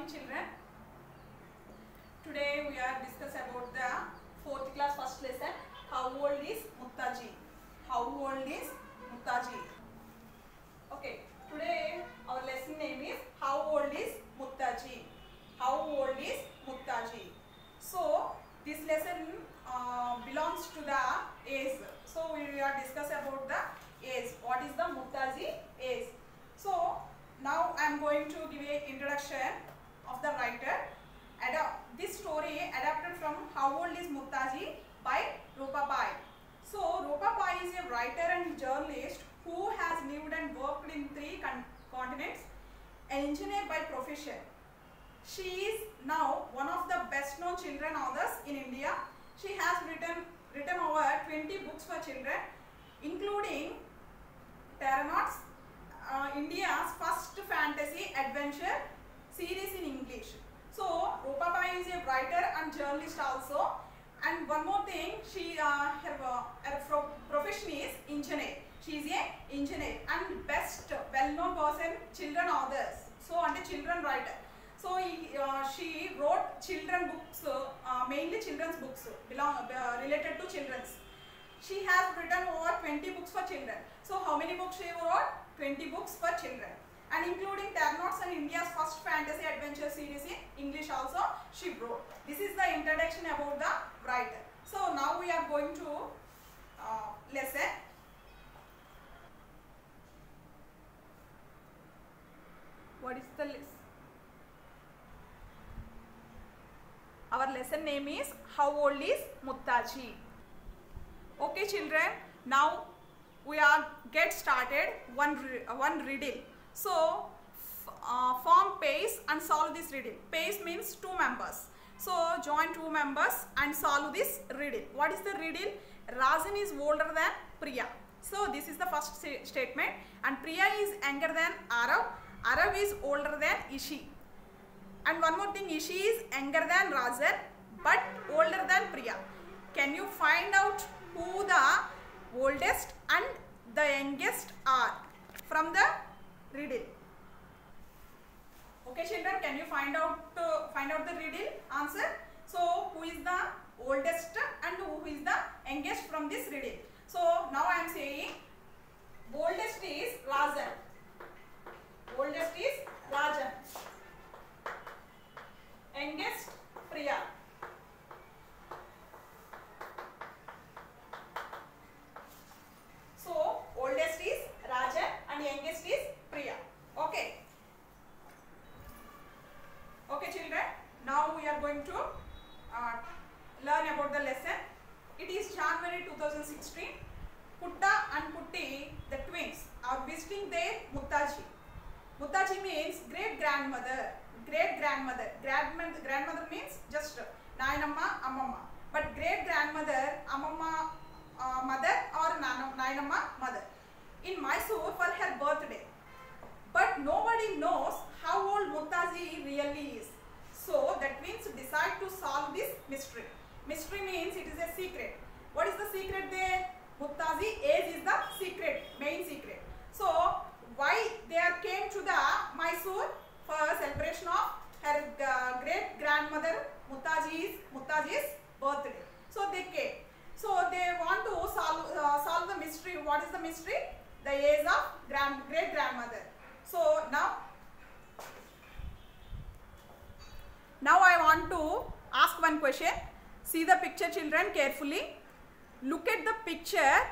children. Today we are discuss about the 4th class first lesson. How old is Muttaji? How old is Muttaji? Okay, today our lesson name is How old is Muttaji? How old is Muttaji? So this lesson belongs to the age. So we are discuss about the age. What is the Muttaji age? So now I am going to give an introduction of the writer. This story adapted from How Old is Muttaji by Rupa Bai. So Rupa Bai is a writer and journalist who has lived and worked in 3 continents, an engineer by profession. She is now one of the best known children authors in India. She has written over 20 books for children, including Terranauts, India's first fantasy adventure series in English. So Rupa Bai is a writer and journalist also. And one more thing, her profession is engineer. She is a engineer and best well-known person, children authors. So and a children writer. So she wrote children books, mainly children's books related to children's. She has written over 20 books for children. So how many books she wrote? 20 books for children. And including Terranauts and India's first fantasy adventure series in English also she wrote. This is the introduction about the writer. So now we are going to lesson. What is the lesson? Our lesson name is How Old is Muttaji? Okay children, now we are get started one riddle. So form pairs and solve this riddle. Pairs means 2 members. So join 2 members and solve this riddle. What is the riddle? Rajan is older than Priya. So this is the first statement. And Priya is younger than Arav. Arav is older than Ishi. And one more thing, Ishi is younger than Rajan but older than Priya. Can you find out who the oldest and the youngest are from the riddle? Okay children, can you find out the riddle answer? So who is the oldest and who is the youngest from this riddle? So now I am saying oldest is Rajan. Oldest is Rajan. Youngest Priya. So oldest is Rajan and youngest is Priya. Okay. Okay children, now we are going to learn about the lesson. It is January 2016. Putta and Putti, the twins, are visiting their Muttaji. Muttaji means great grandmother. Great grandmother. Grandmother means just Nayanamma, Ammamma. But great grandmother, Ammamma mother or Nayanamma mother, in Mysore for her birthday. But nobody knows how old Muttaji really is. So the twins decide to solve this mystery. Mystery means it is a secret. What is the secret there? Muttaji age is the secret, main secret. So why they came to the Mysore for celebration of her great grandmother Muttaji's birthday. So they came. So they want to solve the mystery. What is the mystery? The age of great grandmother. So now I want to ask one question. See the picture children carefully. Look at the picture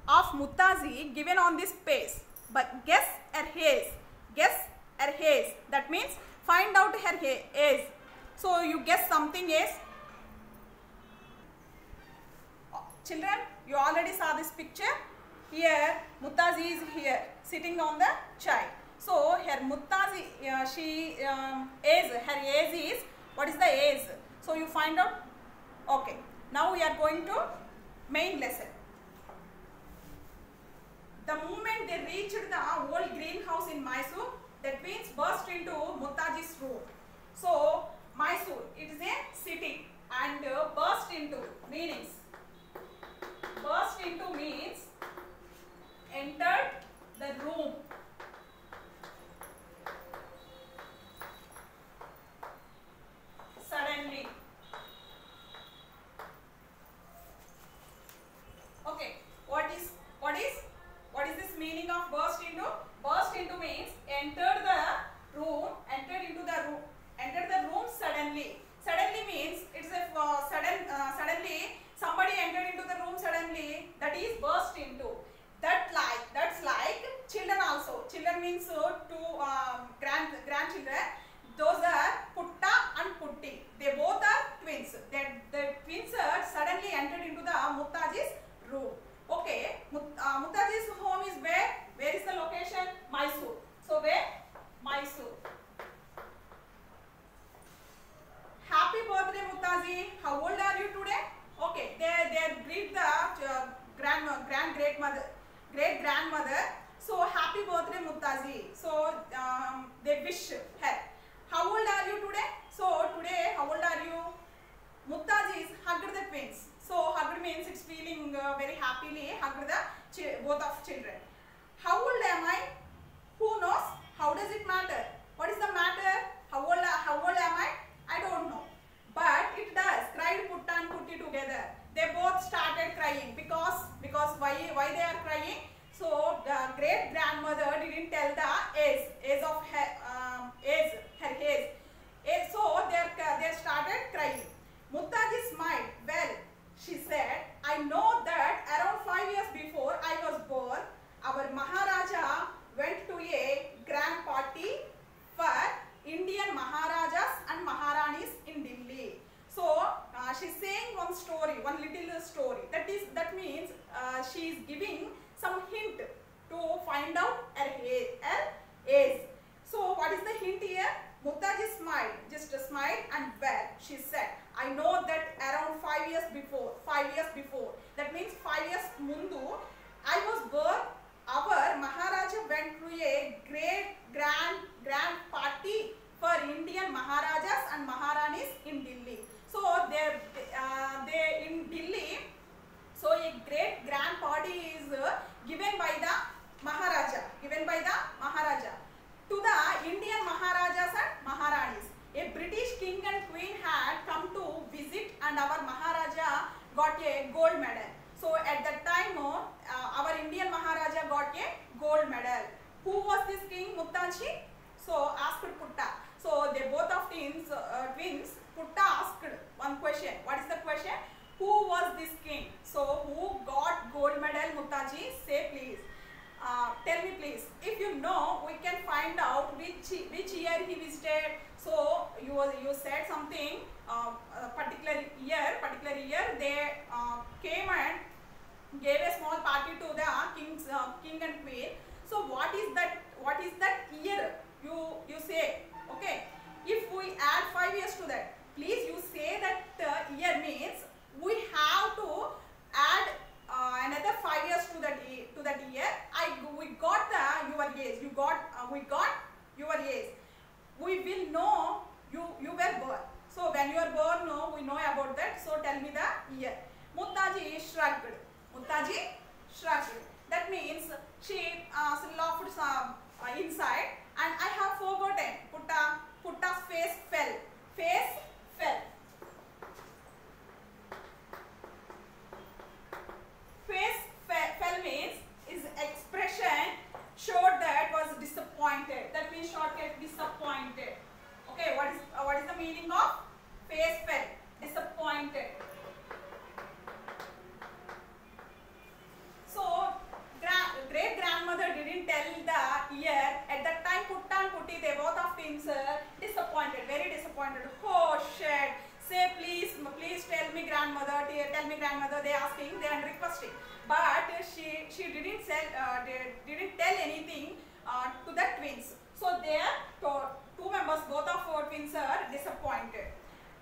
of Muttaji given on this page. But guess her age. Guess her age. That means find out her age. So you guess something is. Children, you already saw this picture. Here Muttaji is here sitting on the chair. So her Muttaji, her age is, what is the age? So you find out. Okay. Now we are going to main lesson. The moment they reached the old greenhouse in Mysore, the twins burst into Muttaji's room. So Mysore, it is a city, and burst into meanings. Burst into means entered the room. great grandmother. So happy birthday Muttaji. So they wish her. How old are you today? So today how old are you? Muttaji hugged the twins. So hugged means it's feeling very happily hugged the both of children. How old am I? Who knows? How does it matter? What is the matter? How old am I? I don't know. But it does. Cried Putta and Putti together. They both started crying because why they are crying? So the great grandmother didn't tell the age of her age. So they started crying. Muttaji smiled. Well, she said, I know that around 5 years before I was born, our Maharaja went to a grand party for Indian Maharajas and Maharanis in Delhi. So she's saying one story, one little story. That means she is giving some hint to find out her age. So what is the hint here? Muttaji smiled, just smiled, and well, she said, I know that around 5 years before. That means 5 years mundu, I was born. Our Maharaja went to a great grand party for Indian Maharajas and Maharanis in Delhi. So they in Delhi. So a great grand party is given by the Maharaja to the Indian Maharajas and Maharanis. A British king and queen had come to visit, and our Maharaja got a gold medal. So at that time, our Indian Maharaja got a gold medal. Who was this king, Muttaji? So asked Putta. So they both of twins. Putta asked one question. What is the question? Who was this king? So who got gold medal, Muttaji? Say please. Tell me please. If you know, we can find out which year he visited. So you said something particular year. They came and gave a small party to the king and queen. So what is that year? You say, okay. If we add 5 years to that, please you say that year means we have to add another 5 years to that year. We got your age. We got your age. We will know you were born. So when you are born, we know about that. So tell me the year. Muttaji shrugged. That means she laughed inside, and I have forgotten. Putta's face fell. Face fell means his expression showed that was disappointed. That means shortcut disappointed. Okay, what is the meaning of face fell? Disappointed. So great grandmother didn't tell the year. At that time, Putta and Putti, they both of twins, disappointed, very disappointed. Oh shit! Say please tell me grandmother. They asking, they are requesting, but she didn't tell anything to the twins. So they are two members, both of our twins are disappointed.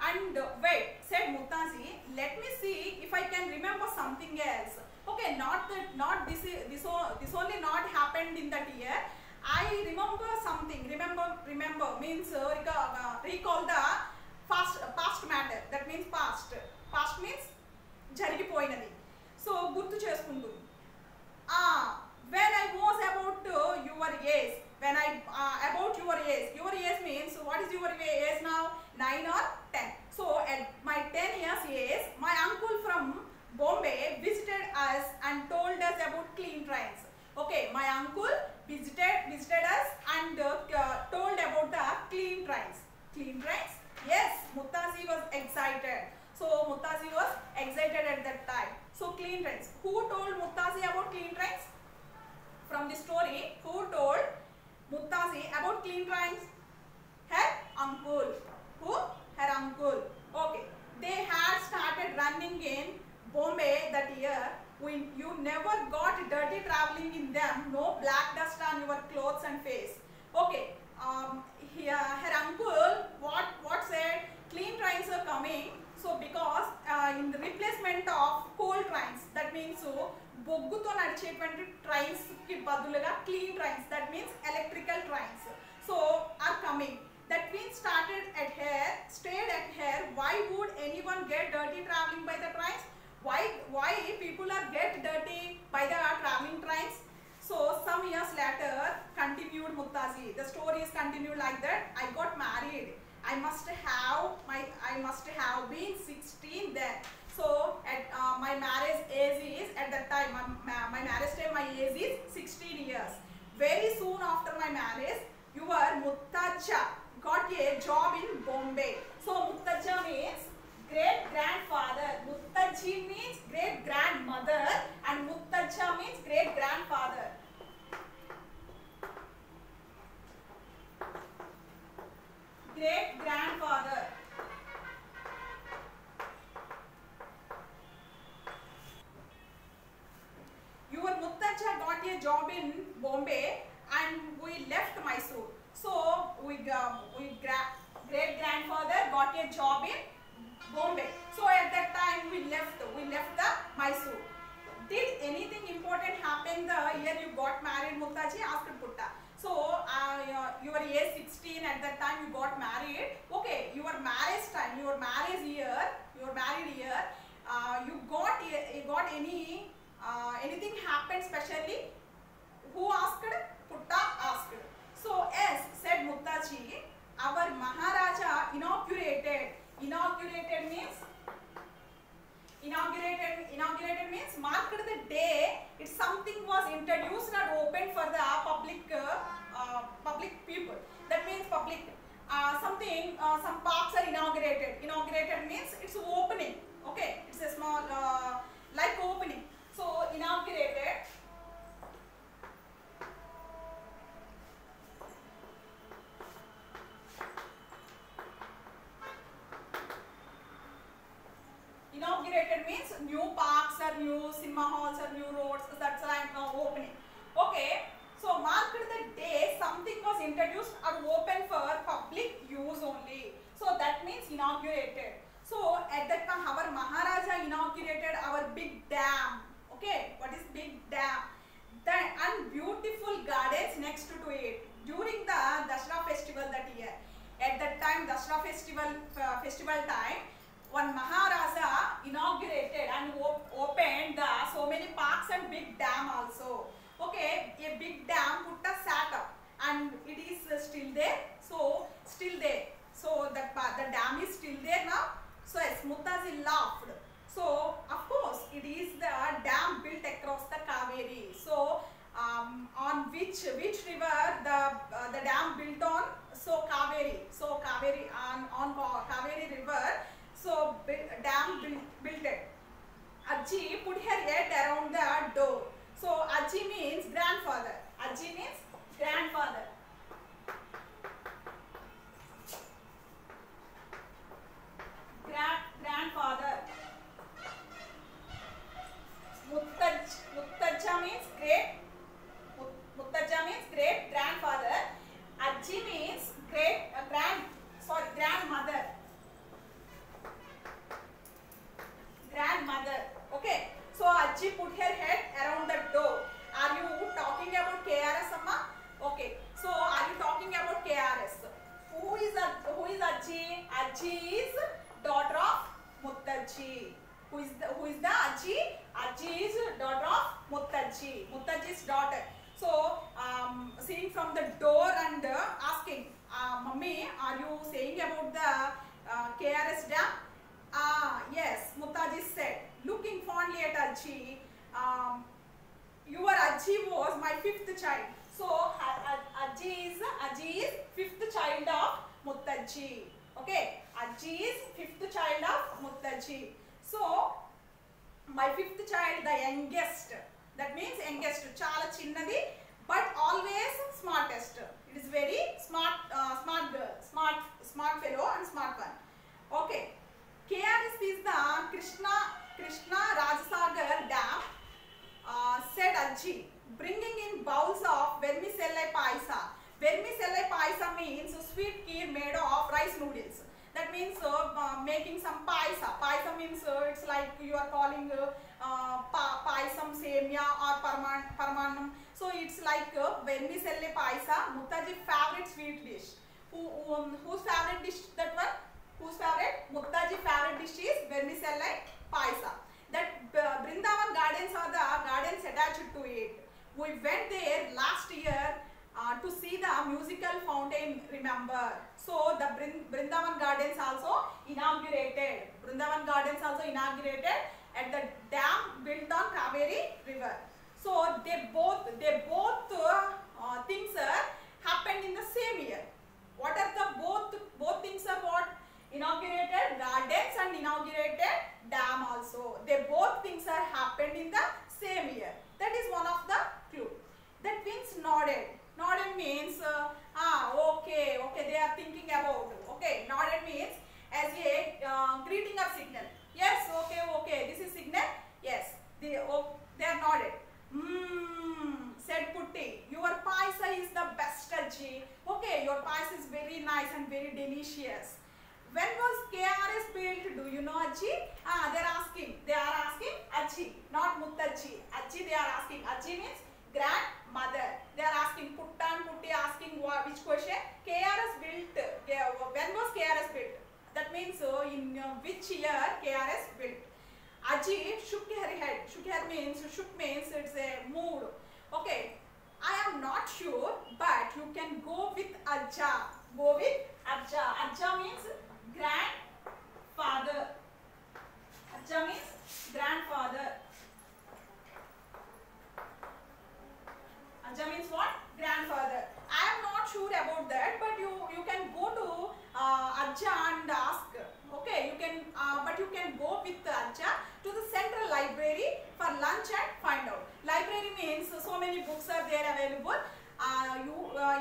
And wait, said Muttaji, let me see if I can remember something else. Okay, not this only not happened in that year. I remember something. Remember means recall the past matter. That means past means జరిగిపోయినది. So గుర్తు చేసుకుంటుంది. When I was about your age, about your age means what is your age now? 9 or 10. So at my 10 years age, my uncle from Bombay visited us and told us about clean trains. Okay, my uncle visited us and told about the clean trains. Clean trains? Yes, Muttaji was excited. So Muttaji was excited at that time. So clean trains. Who told Muttaji about clean trains? From the story, who told Muttaji about clean trains? Her uncle. Who? Her uncle. Okay. They had started running in Bombay that year. You never got dirty traveling in them. No black dust on your clothes and face. Okay. Her uncle what said? Clean trains are coming. So because in the replacement of coal trains, that means బొగ్గుతో నడిచేటువంటి trains clean trains, that means electrical trains. So are coming. That means started at here, stayed at here. Why would anyone get dirty traveling by the trains? Why people are get dirty by the traveling trains? So some years later, continued Muttaji. The story is continued like that. I got married. I must have been 16 then. So at my marriage age is at that time. My marriage time, my age is 16 years. Very soon after my marriage, your Muttaja got a job in Bombay. So Muttaja means great grandfather. Muttaji means great grandmother, and Muttaja means great grandfather. Great grandfather. Your Muttaja got a job in Bombay and we left Mysore. So great grandfather got a job in Bombay. So at that time we left the Mysore. Did anything important happen the year you got married, Muttaji? Asked Putta. So you were age 16 at that time you got married. Okay, your marriage time, your married year, you got anything happened specially? Who asked? Putta asked. So yes, said Muttaji, our Maharaja inaugurated. Inaugurated means marked the day it something was introduced and opened for the public people. That means public some parks are inaugurated. Inaugurated means it's opening. Okay, it's a small like opening. So inaugurated. Inaugurated means new parks or new cinema halls or new roads. That's why I'm now opening. Okay. So marked the day something was introduced or open for public use only. So that means inaugurated. So at that time our Maharaja inaugurated our big dam. Okay. What is big dam? And beautiful gardens next to it during the Dasara festival that year. At that time Dasara festival time, one Maharaja inaugurated and opened so many parks and big dam also. Okay, a big dam Putta sat up and it is still there. So still there. So the dam is still there now. So yes, Muttaji laughed. So of course it is the dam built across the Kaveri. So on which river the dam built on? So Kaveri. So Kaveri on Kaveri river. So dam built it. Ajji put her head around the door. So Ajji means grandfather. Ajji means grandfather. Grandfather. Muttaja means great. Muttaja means great grandfather. Ajji means grandmother. Grandmother. Okay. So Ajji put her head around the door. Are you talking about KRS, Amma? Okay. So are you talking about KRS? Who is Ajji? Ajji is daughter of Muttaji. Who is the Ajji? Ajji is daughter of Muttaji. Muttaji's daughter. So seeing from the door and asking, Mummy, are you saying about the KRS dam? Yes, Muttaji said, looking fondly at Ajji, your Ajji was my 5th child. So Ajji is 5th child of Muttaji. Okay, Ajji is 5th child of Muttaji. So my 5th child, the youngest. That means youngest, chala chinnadi, but always smartest. It is very smart girl, smart fellow and smart one. Okay. KRS is the Krishna Rajasagar dam, said Ajji, bringing in bowls of vermicelli paisa. Vermicelli paisa means sweet kheer made of rice noodles. That means making some paisa. Paisa means it's like you are calling paisam, semia or parmanam. So it's like vermicelli paisa, Muttaji favorite sweet dish. Whose favorite dish that one? Whose favorite? Muttaji favorite dish is vermicelli paisa. That Brindavan gardens are the gardens attached to it. We went there last year to see the musical fountain, remember. So the Brindavan gardens also inaugurated. Brindavan gardens also inaugurated at the dam built on Kaveri river. So they both things happened in the same year. What are the both things are what? Inaugurated gardens and inaugurated dam also. They both things are happened in the same year. That is one of the clue. That means nodded. Nodded means okay, they are thinking about. Okay, nodded means as a greeting or signal. Yes, okay, this is signal. Yes, they are nodded. Said Putti, your paisa is the best, Ajji. Okay, your paisa is very nice and very delicious. When was KRS built? Do you know, Ajji? They are asking Ajji, not Muttaji. Ajji, they are asking. Ajji means grandmother. They are asking, Putta and Putti asking which question? KRS built. When was KRS built? That means in which year KRS built? Ajji shook her head. Shook means it's a mood. Okay, I am not sure, but you can go with Ajja. Go with Ajja. Ajja means grandfather. Ajja means grandfather. Ajja means what? Grandfather. I am not sure about that, but you can go to Ajja and ask. Okay, you can but you can go with Ajja to the central library for lunch and find out. Library means so many books are there available.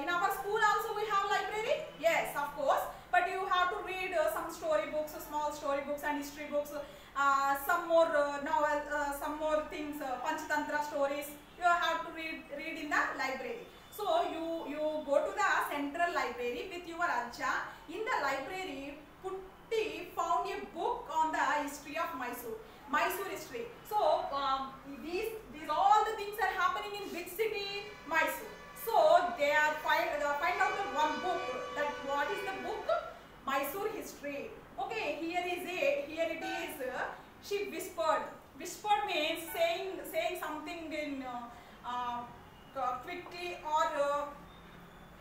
In our school also we have library. Yes, of course, but you have to read some story books, small story books and history books, some more novel, some more things, Panchatantra stories. You have to read in the library. So you go to the central library with your Ajja. In the library, Putti found a book on the history of Mysore history. So these all the things are happening in which city? Mysore. So they are find out the one book. That what is the book? Mysore history. Okay, here it is. She whispered. Whispered means saying something in quickly or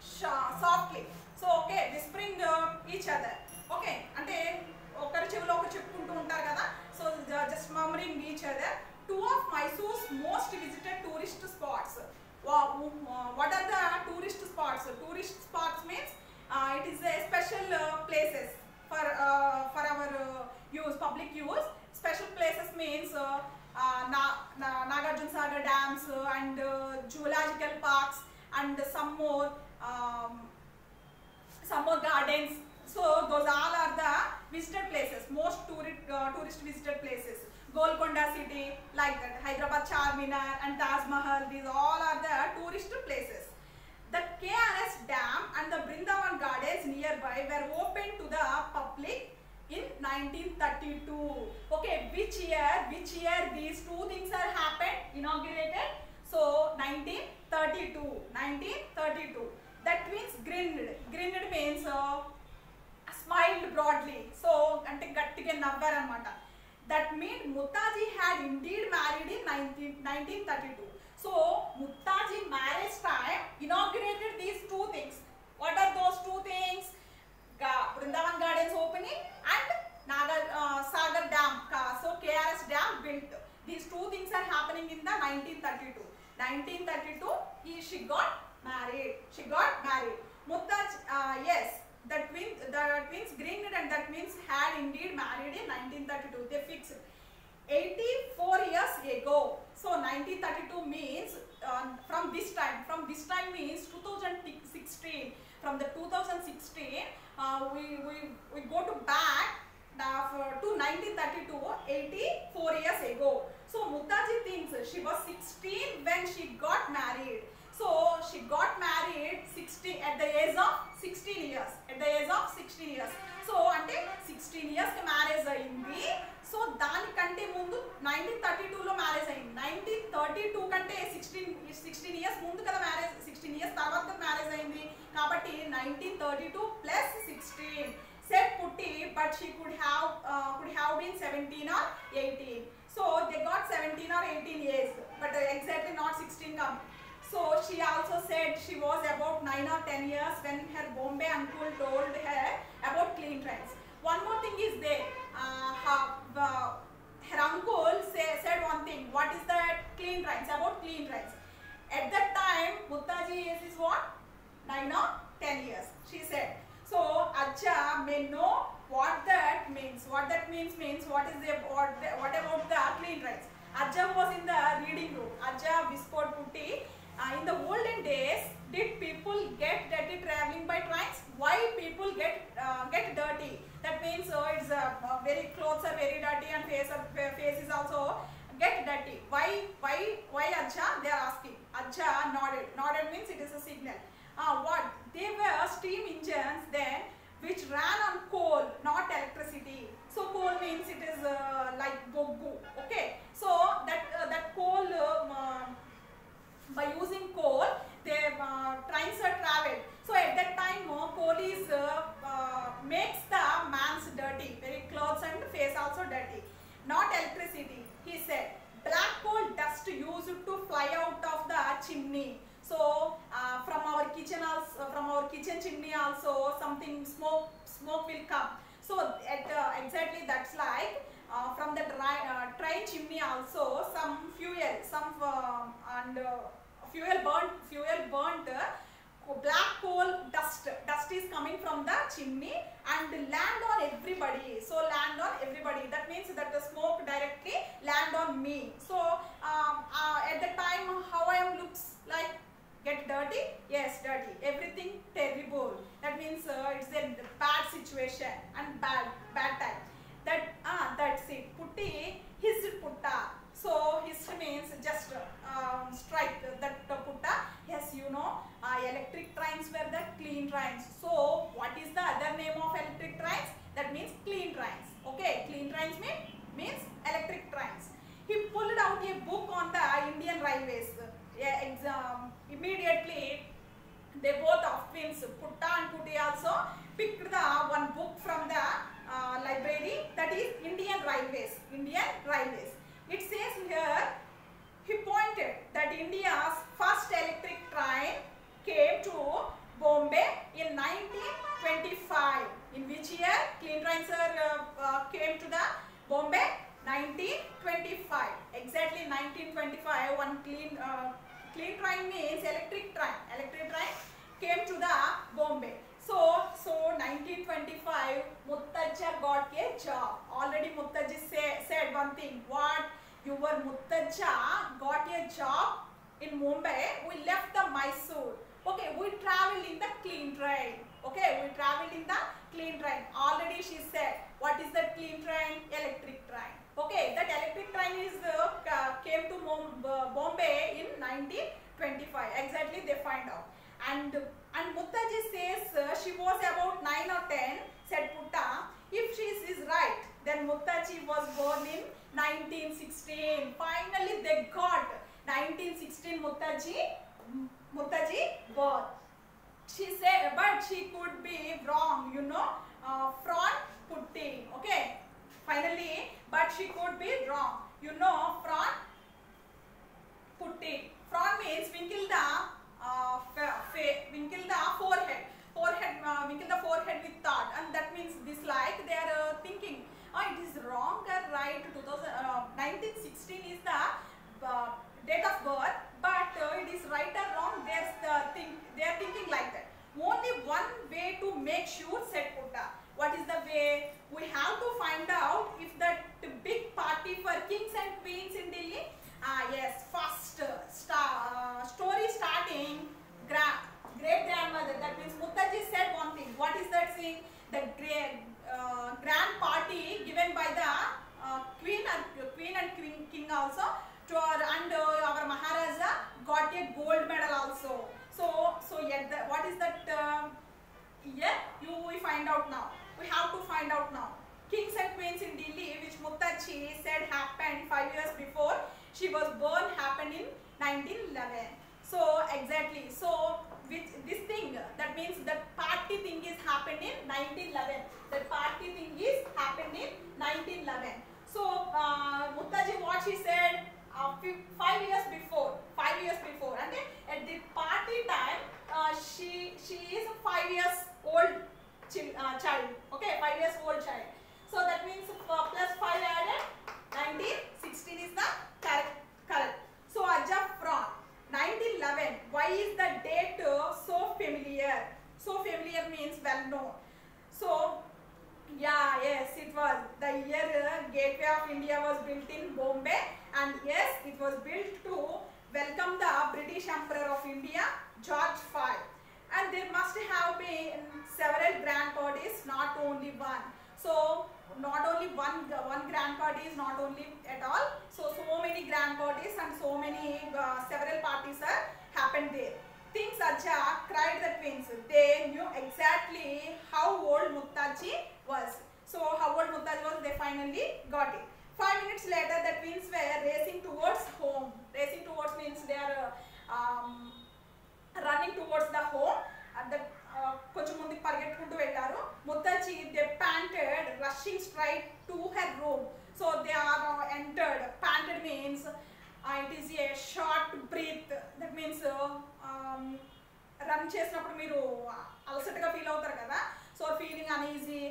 softly. So okay, whispering each other. Okay, ante ఒకరి చెవిలో ఒకరు చెప్పుకుంటూ ఉంటారు కదా. So just murmuring each other. Two of Mysore's most visited tourist spots. What are the tourist spots? Tourist spots means it is a special places for our use, public use. Special places means Nagarjuna Sagar dams and zoological parks and some more gardens. So those all are the visited places, most tourist visited places. Golconda city, like that, Hyderabad Charminar and Taj Mahal, these all are the tourist places. The KRS dam and the Brindavan gardens nearby were open to the public in 1932. Okay, which year these two things are happened, inaugurated? So 1932. That means grinned means smiled broadly. So ante gattiga navvaru anamata. That means Muttaji had indeed married in 1932. So Muttaji marriage time inaugurated these two things. What are those two things? Brindavan gardens opening and Sagar dam. So KRS dam built. These two things are happening in the 1932. 1932 she got married. Muttaji, yes, that means grinned and that means had indeed married in 1932. They fixed 84 years ago. So 1932 means from this time means 2016. From the 2016 we go to back to 1932, 84 years ago. So Muttaji thinks she was 16 when she got married. So she got married at the age of 16 years. So ante 16 years కి marriage అయింది. So దానికంటే ముందు 1932లో marriage అయింది. 1932 కంటే 16 years ముందు కదా marriage, 16 years తర్వాత marriage అయింది కాబట్టి 1932 plus 16. Said Putti, but she could have been 17 or 18. So they got 17 or 18 years, but exactly not 16 come. So she also said she was about 9 or 10 years when her Bombay uncle told her about clean trains. One more thing is there. Her uncle said one thing. What is that? Clean trains. About clean trains. At that time, Muttaji age is what? 9 or 10 years. She said. So Ajja may know what that means. What that means what is the what about the clean trains? Ajja was in the reading room. Ajja whispered Putti. In the olden days, did people get dirty traveling by trains? Why people get dirty? That means it's very clothes are very dirty and face is also get dirty. Why Ajja? They are asking. Ajja nodded. Nodded means it is a signal. What? They were steam engines then which ran on coal, not electricity. So coal means it is like boggu. Okay. So that coal. By using coal, trains are traveled. So at that time, coal is makes the man's dirty, very clothes and face also dirty. Not electricity. He said, black coal dust used to fly out of the chimney. So from our kitchen chimney also something smoke will come. So exactly that's like from the train chimney also some fuel, fuel burnt. Black coal dust is coming from the chimney and land on everybody. So land on everybody, that means that the smoke directly land on me. So at the time how I am looks like, get dirty? Yes, dirty. Everything terrible. That means it's a bad situation and bad time. That's it. Putti, his putta. So his means just strike that putta. Yes, you know, electric trains were the clean trains. So what is the other name of electric trains? That means clean trains. Okay, clean trains means electric trains. He pulled out a book on the Indian Railways. Immediately they both of twins, Putta and Putti, also picked the one book from the library, that is Indian Railways. It says here, he pointed that India's first electric train came to Bombay in 1925. In which year clean trains came to the Bombay? 1925. Exactly 1925. One clean train means electric train. Electric train came to the Bombay. So 1925, Muttaja got a job. Already Muttaji said one thing. What? Your Muttaja got a job in Mumbai. We left the Mysore. Okay, we traveled in the clean train. Okay, we traveled in the clean train. Already she said. What is that clean train? Electric train. Okay, that electric train is came to Bombay in 1925. Exactly, they find out. And Muttaji says she was about 9 or 10. Said Putta, if she is right, then Muttaji was born in 1916. Finally, they got 1916 Muttaji born. She said, but she could be wrong, you know, from Putti. Okay, finally, but she could be wrong, you know, from Putti. From means winkle the forehead. Winkle the forehead with thought, and that means this like they are thinking, it is wrong or right. 1916 is the date of birth, but it is right or wrong. They are thinking like that. Only one way to make sure, said Putta. What is the way? We have to find out if that big party for kings and queens in Delhi. Yes, first story starting great grandmother. That means Muttaji said one thing. What is that thing? The grand party given by the queen and king also to our, and our Maharaja got a gold medal also. So yeah, what is that year? We find out now. We have to find out now. kings and queens in Delhi, which Muttaji said happened 5 years before she was born, happened in 1911. So exactly, so with this thing, that means that party thing is happened in 1911. That party thing is happened in 1911. So Muttaji, what she said 5 years before, and at the party time, she is a 5 years old child. Okay, 5 years old child. So that means plus 5 added 1916 is the correct. So Ajafran 1911. Why is the date so familiar? So familiar means well known. So yeah, yes, it was the year Gateway of India was built in Bombay, and yes, it was built to welcome the British Emperor of India, George V. And there must have been several grand parties, not only one. So not only one grand party is not only at all. So many grand parties and so many several parties are happened there. Things Aja cried the twins. They knew exactly how old Muttaji was. So how old Muttaji was, they finally got it. 5 minutes later, the twins were racing towards home. Racing towards means they are running towards the home. At the కొంచెం ముందుకు పరిగెట్టుకుంటూ వెళ్ళారు. Muttaji, they panted, rushing straight to her room. So they are entered. Panted means it is a short breath. That means run చేసినప్పుడు మీరు అలసటగా feel అవుతారు కదా. So feeling uneasy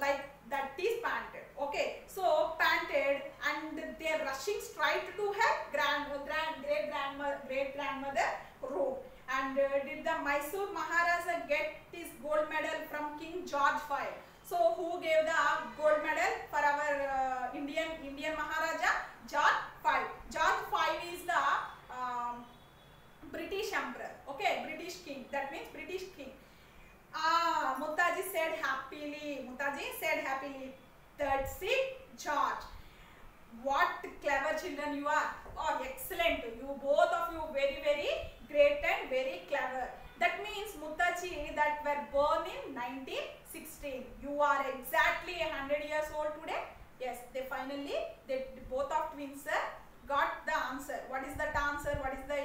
like that is panted. Okay, so panted, and they are rushing straight to her great grandmother room. And did the Mysore Maharaja get his gold medal from King George V? So who gave the gold medal for our Indian Maharaja? George V. George V is the British Emperor. Okay, British King. That means British King. Muttaji said happily. That's it, George. What clever children you are. Oh, excellent. You both of you very, very great and very clever. That means Muttaji that were born in 1916. You are exactly 100 years old today. Yes, they finally, both of twins got the answer. What is that answer? What is the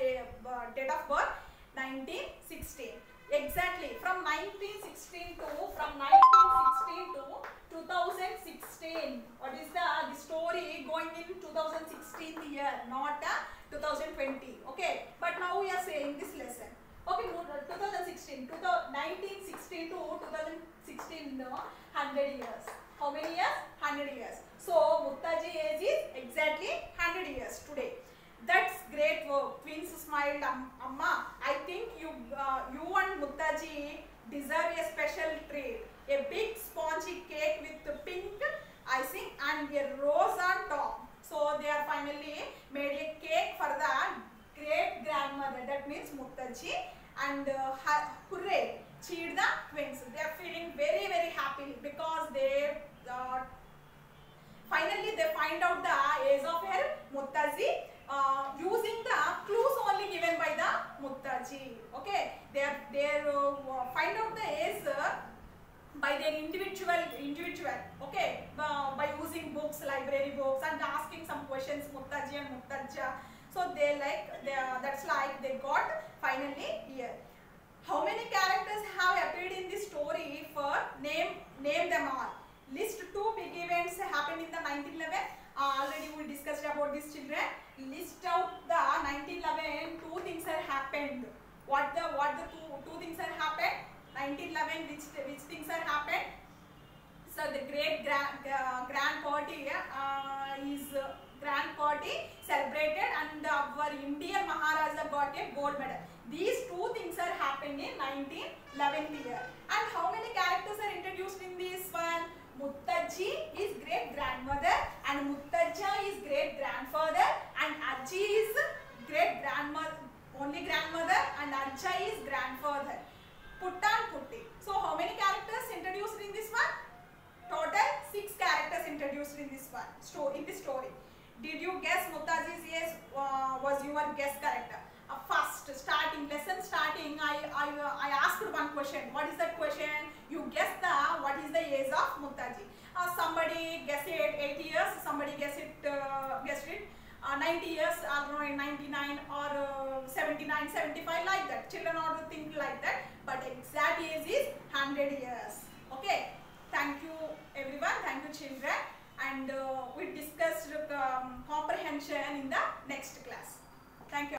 date of birth? 1916. Exactly. From 1916 to 2016. What is the story going in 2016 year, not 2020. Okay. But now we are saying this lesson. Okay, 1916 to 2016, 100 years. How many years? 100 years. So Muttaji age is exactly 100 years today. That's great work. Twins smiled. Amma, I think you and Muttaji deserve a special treat. A big spongy cake with pink icing and a rose on top. So they are finally made a cake for the great grandmother. That means Muttaji. And hooray, cheered the twins. They are feeling very, very happy because they finally they find out the age of her Muttaji. Using the clues only given by the Muttaji. Okay, they find out the age by their individual. Okay, by using books, library books, and asking some questions, Muttaji and Muttaja. So that's like they got finally here. How many characters have appeared in this story? For name them all. List 2 big events happened in the 1911. Already we discussed about these children. List out the 1911 2 things have happened. What the two things have happened? 1911 which things have happened? So the great grand party is grand party celebrated, and our Indian Maharaja got a gold medal. These 2 things are happened in 1911 year. And how many characters are introduced in this one? Muttaji is great grandmother, and Muttaja is great grandfather, and Ajji is great grandmother, only grandmother, and Ajja is grandfather. Putta and Putti. So how many characters introduced in this one? Total 6 characters introduced in this one. In this story. Did you guess Muttaji's age? Was your guess correct? First lesson starting, I asked one question. What is that question? You guess what is the age of Muttaji. years, somebody guessed it 90 years or 99 or 79, 75, like that. Children ought to think like that, but exact age is 100 years. Okay, thank you everyone, thank you children, and we discussed comprehension in the next class. Thank you.